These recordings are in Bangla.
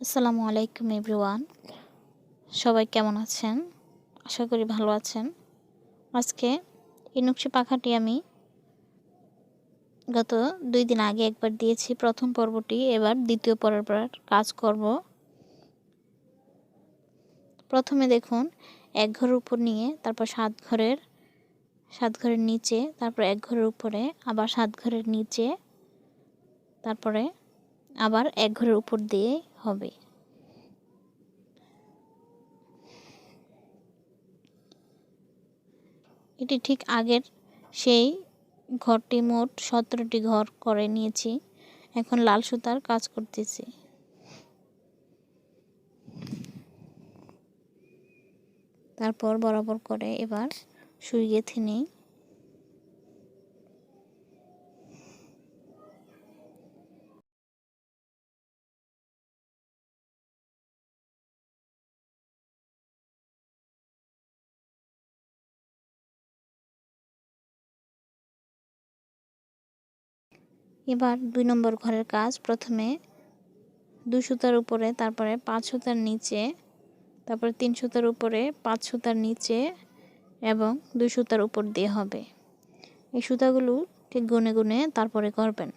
আসসালামু আলাইকুম এভরিওয়ান, সবাই কেমন আছেন? আশা করি ভালো আছেন। আজকে এই নকশি পাখাটি আমি গত 2 দিন আগে একবার দিয়েছি প্রথম পর্বটি, এবার দ্বিতীয় পর্বের কাজ করব। প্রথমে দেখুন, এক ঘরের উপর নিয়ে তারপর 7 ঘরের নিচে, তারপর এক ঘরের উপরে, আবার 7 ঘরের নিচে, তারপরে আবার এক ঘরের উপর দিয়ে হবে। এটি ঠিক আগের সেই ঘরটি মোট 17টি ঘর করে নিয়েছি। এখন লাল সুতার কাজ করতেছি। তারপর বরাবর করে এবার সুই গেঁথে নিই। এবার 2 নম্বর ঘরের কাজ। প্রথমে 2 সুতার উপরে, তারপরে 5 সুতার নিচে, তারপরে 3 সুতার উপরে, 5 সুতার নিচে এবং 2 সুতার উপর দিয়ে হবে। এই সুতাগুলো ঠিক গুনে গুনে তারপরে করবেন।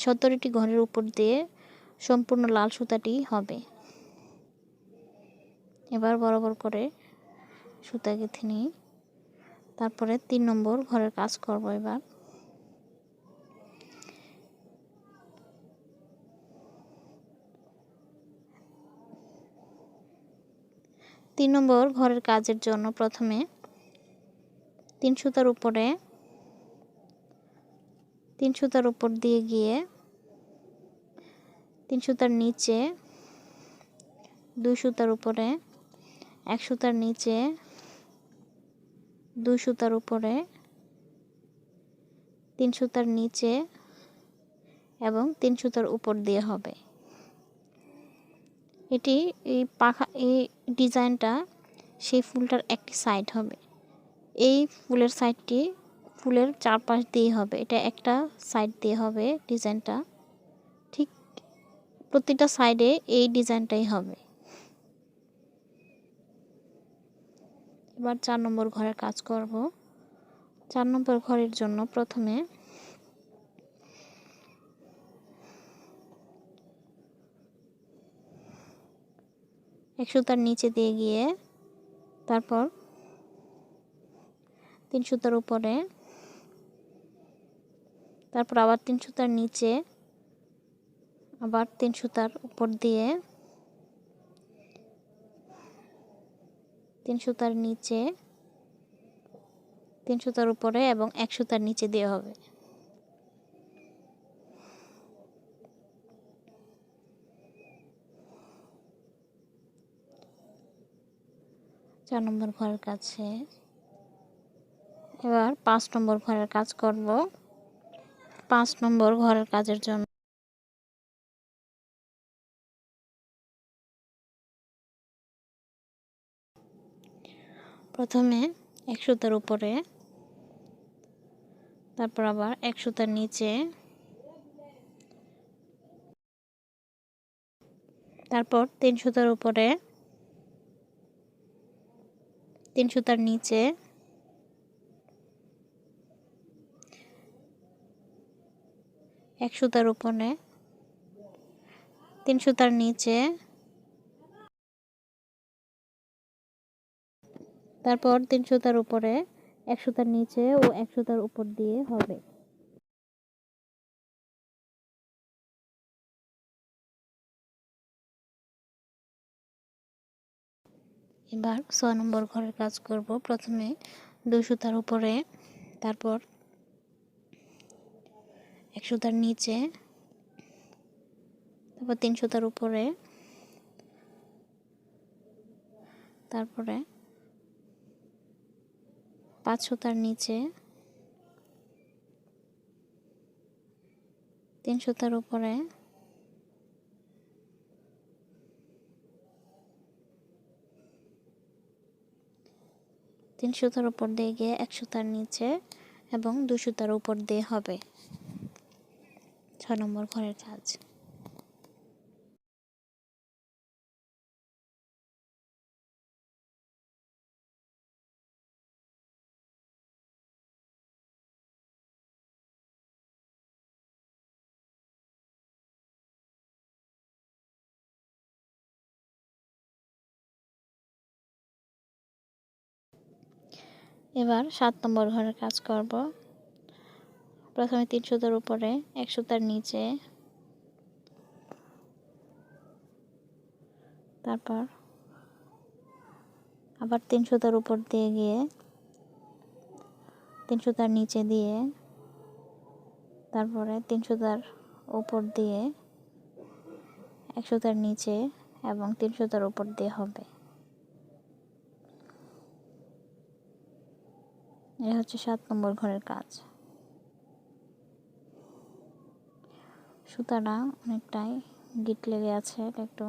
17টি ঘরের উপর দিয়ে সম্পূর্ণ লাল সুতাটি হবে। এবার বরাবর করে সুতা গেঁথে নিই। তারপরে 3 নম্বর ঘরের কাজ করব। এবার 3 নম্বর ঘরের কাজের জন্য প্রথমে 3 সুতার উপরে, 3 সুতার উপর দিয়ে গিয়ে 3 সুতার নিচে, 2 সুতার উপরে, 1 সুতার নিচে, 2 সুতার উপরে, 3 সুতার নিচে এবং 3 সুতার উপর দিয়ে হবে। এটি এই ডিজাইনটা সেই ফুলটার একটি সাইড হবে। এই ফুলের সাইডটি ফুলের চারপাশ দিয়ে হবে। এটা একটা সাইড দিয়ে হবে ডিজাইনটা। ঠিক প্রতিটা সাইডে এই ডিজাইনটাই হবে। এবার 4 নম্বর ঘরের কাজ করব। 4 নম্বর ঘরের জন্য প্রথমে এক সুতার নিচে দিয়ে গিয়ে, তারপর 3 সুতার উপরে, তারপর আবার 3 সুতার নিচে, আবার 3 সুতার উপর দিয়ে, 3 সুতার নিচে, 3 সুতার উপরে এবং 1 সুতার নিচে দিয়ে হবে। চার নম্বর ঘরের কাছে এবার 5 নম্বর ঘরের কাজ করব। 5 নম্বর ঘরের কাজের জন্য প্রথমে 1 সুতার উপরে, তারপর আবার 1 সুতার নিচে, তারপর 3 সুতার উপরে, 3 সুতার নিচে, 1 সুতার উপরে, 3 সুতার নিচে, তারপর 3 সুতার উপরে, 1 সুতার নিচে ও 1 সুতার উপর দিয়ে হবে। এবার 6 নম্বর ঘরের কাজ করব। প্রথমে 2 সুতার উপরে, তারপর 1 সুতার নিচে, তারপর 3 সুতার উপরে, তারপরে 5 সুতার নিচে, 3 সুতার উপরে, 3 সুতার উপর দিয়ে গিয়ে 1 সুতার নিচে এবং 2 সুতার উপর দিয়ে হবে 6 নম্বর ঘরের কাজ। এবার 7 নম্বর ঘরের কাজ করব। প্রথমে 3 সুতার উপরে 1 সুতার নিচে, তারপর আবার 3 সুতার উপর দিয়ে গিয়ে 3 সুতার নিচে দিয়ে, তারপরে 3 সুতার উপর দিয়ে 1 সুতার নিচে এবং 3 সুতার উপর দিয়ে হবে। এই হচ্ছে 7 নম্বর ঘরের কাজ। সুতাটা অনেকটাই গিট লেগে আছে, এটা একটু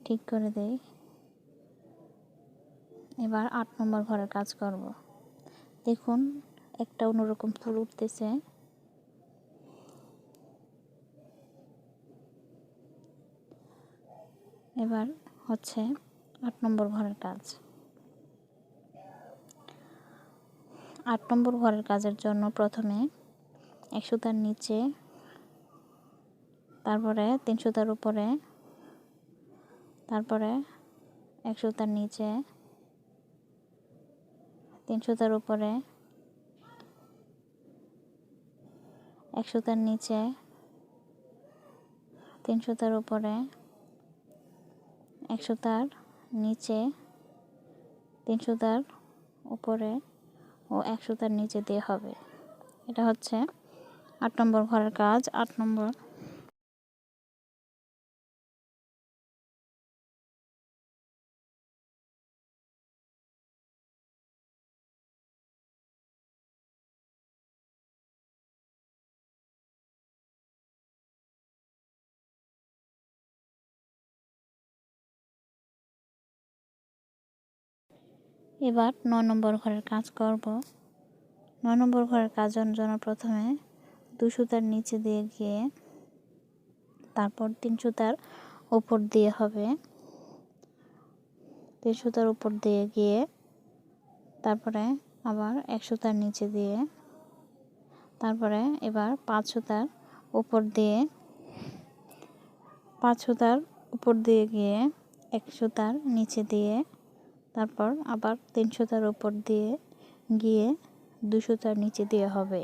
ঠিক করে দেই। এবার 8 নম্বর ঘরের কাজ করব। দেখুন একটা অন্যরকম ফুল উঠতেছে। এবার হচ্ছে 8 নম্বর ঘরের কাজ। 8 নম্বর ঘরের কাজের জন্য প্রথমে 1 সুতার নিচে, তারপরে 3 সুতার উপরে, তারপরে 1 সুতার নিচে, 3 সুতার উপরে, 1 সুতার নিচে, 3 সুতার উপরে, 1 সুতার নিচে, 3 সুতার উপরে ও 1 সুতার নিচে দিয়ে হবে। এটা হচ্ছে 8 নম্বর ঘরের কাজ। 8 নম্বর এবার 9 নম্বর ঘরের কাজ করব। 9 নম্বর ঘরের কাজের জন্য প্রথমে 2 সুতার নিচে দিয়ে গিয়ে তারপর 3 সুতার উপর দিয়ে হবে। 3 সুতার উপর দিয়ে গিয়ে তারপরে আবার 1 সুতার নিচে দিয়ে, তারপরে এবার 5 সুতার উপর দিয়ে, 5 সুতার উপর দিয়ে গিয়ে 1 সুতার নিচে দিয়ে, তারপর আবার 3 সুতার উপর দিয়ে গিয়ে 2 সুতার নিচে দিয়ে হবে।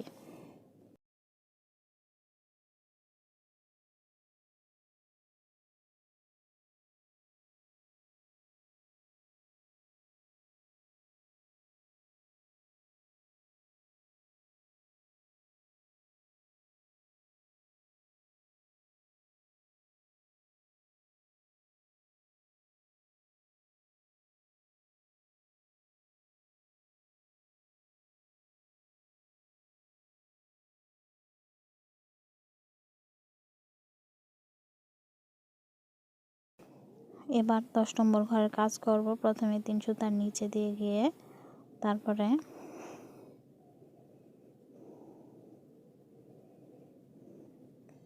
এবার 10 নম্বর ঘরের কাজ করব। প্রথমে 3 সুতার নিচে দিয়ে গিয়ে তারপরে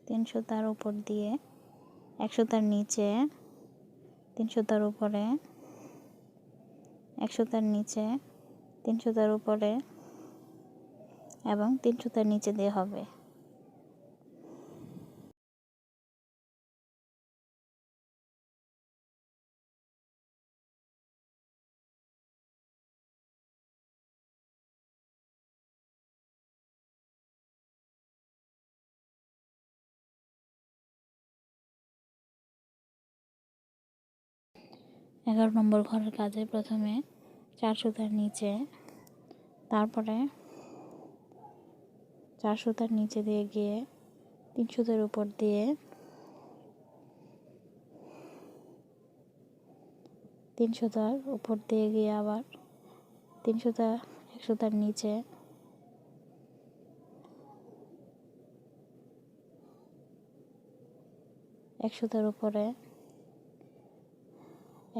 3 সুতার উপর দিয়ে 1 সুতার নিচে, 3 সুতার উপরে, 1 সুতার নিচে, 3 সুতার উপরে এবং 3 সুতার নিচে দিয়ে হবে। এগারো নম্বর ঘরের কাজে প্রথমে 4 সুতার নিচে, তারপরে 4 সুতার নিচে দিয়ে গিয়ে 3 সুতার উপর দিয়ে, 3 সুতার উপর দিয়ে গিয়ে আবার 3 সুতা, 1 সুতার নিচে, 1 সুতার উপরে,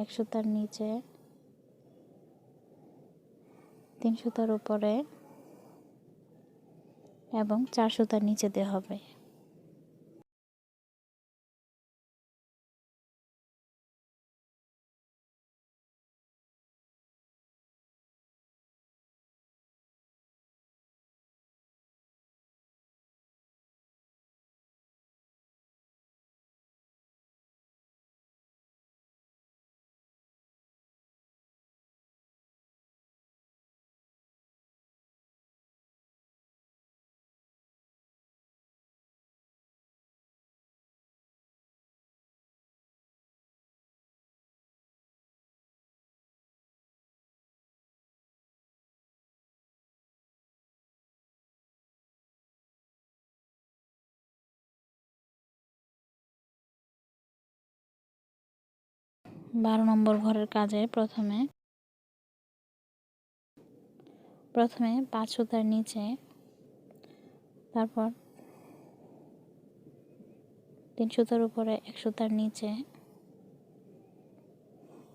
1 সুতার নিচে, 3 সুতার উপরে এবং 4 সুতার নিচে দিয়ে হবে। 12 নম্বর ঘরের কাজে প্রথমে 5 সুতার নিচে, তারপর 3 সুতার উপরে 1 সুতার নিচে,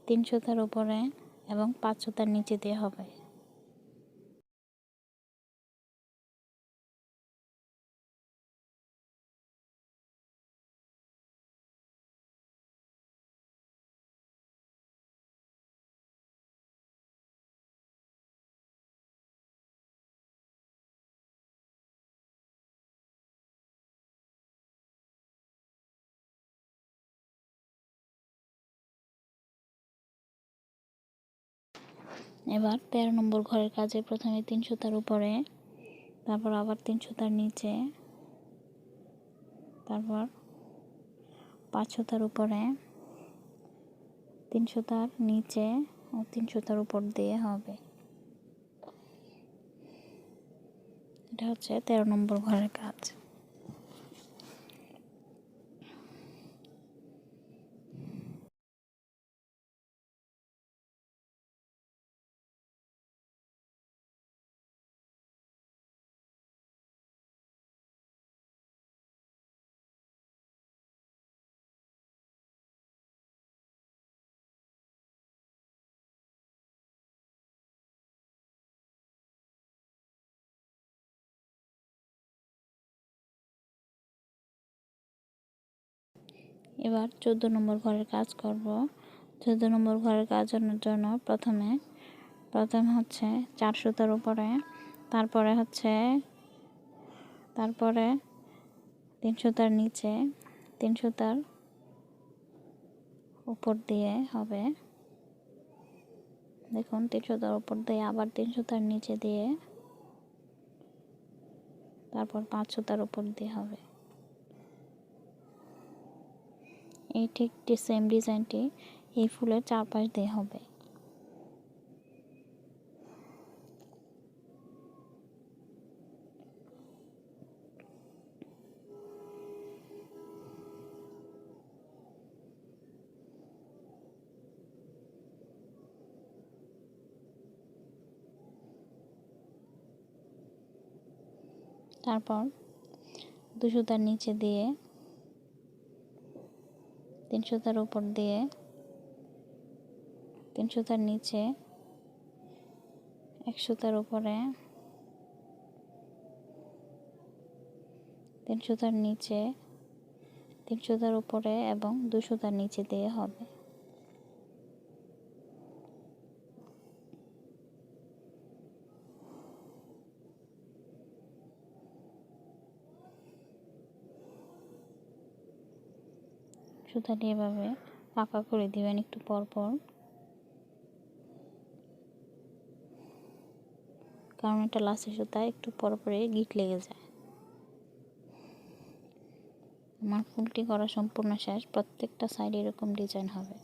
3 সুতার উপরে এবং 5 সুতার নিচে দিয়ে হবে। এবার 13 নম্বর ঘরের কাজে প্রথমে 3 সুতার উপরে, তারপর আবার 3 সুতার নিচে, তারপর 5 সুতার উপরে, 3 সুতার নিচে ও 3 সুতার উপর দিয়ে হবে। এটা হচ্ছে 13 নম্বর ঘরের কাজ। এবার 14 নম্বর ঘরের কাজ করব। 14 নম্বর ঘরের কাজের জন্য প্রথমে হচ্ছে 4 সুতার উপরে, তারপরে 3 সুতার নিচে, 3 সুতার উপর দিয়ে হবে। দেখুন 3 সুতার উপর দিয়ে আবার 3 সুতার নিচে দিয়ে, তারপর 5 সুতার উপর দিয়ে হবে। এই ঠিক সেম ডিজাইনটি এই ফুলের চারপাশ দিয়ে হবে। তারপর 2 সুতার নিচে দিয়ে, 3 সুতার উপর দিয়ে, 3 সুতার নিচে, 1 সুতার উপরে, 3 সুতার নিচে, 3 সুতার উপরে এবং 2 সুতার নিচে দিয়ে হবে। সুতাটি এভাবে ফাঁকা করে দিবেন একটু পর পর, কারণ এটা লাস্টের সুতা একটু পর পরে গিট লেগে যায়। আমার ফুলটি করা সম্পূর্ণ শেষ। প্রত্যেকটা সাইডে এরকম ডিজাইন হবে।